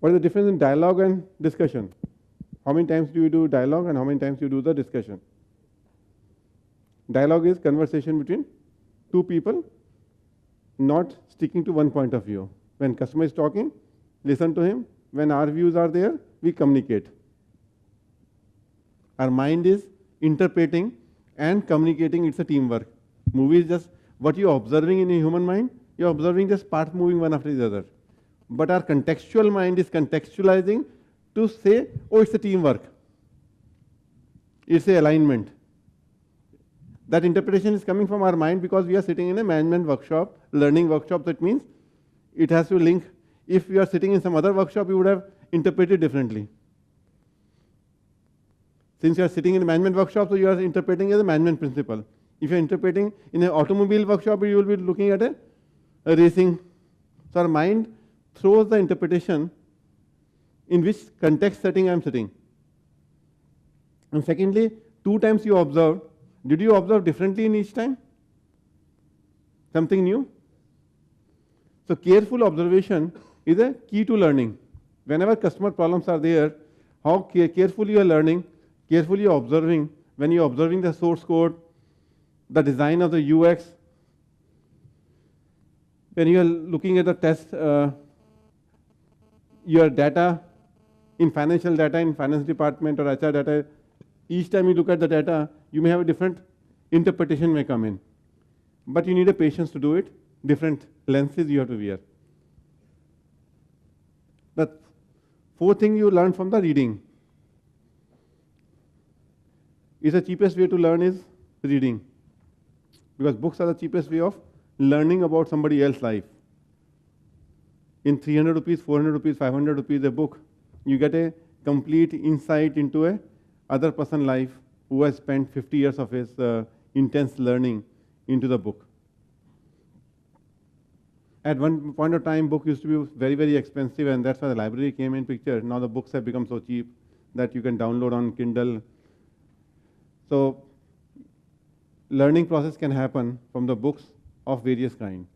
What is the difference in dialogue and discussion? How many times do you do dialogue and how many times you do the discussion? Dialogue is conversation between two people, not sticking to one point of view. When customer is talking, listen to him. When our views are there, we communicate. Our mind is interpreting and communicating. It's a teamwork. Movie is just what you're observing in a human mind. You're observing just parts moving one after the other. But our contextual mind is contextualizing to say, oh, it's a teamwork. It's a alignment. That interpretation is coming from our mind because we are sitting in a management workshop, learning workshop. That means it has to link. If you are sitting in some other workshop, you would have interpreted differently. Since you are sitting in a management workshop, so you are interpreting as a management principle. If you are interpreting in an automobile workshop, you will be looking at a racing. So our mind throws the interpretation in which context setting I am sitting. And secondly, 2 times you observed. Did you observe differently in each time? Something new? So careful observation is a key to learning. Whenever customer problems are there, how carefully you are learning, carefully you are observing. When you are observing the source code, the design of the UX, when you are looking at the test, your data, in financial data, in finance department or HR data, each time you look at the data, you may have a different interpretation may come in. But you need a patience to do it. Different lenses you have to wear. The 4th thing you learn from the reading. Is the cheapest way to learn is reading. Because books are the cheapest way of learning about somebody else's life. In 300 rupees, 400 rupees, 500 rupees a book, you get a complete insight into a other person's life who has spent 50 years of his intense learning into the book. At one point of time, book used to be very, very expensive, and that's why the library came in picture. Now the books have become so cheap that you can download on Kindle. So learning process can happen from the books of various kinds.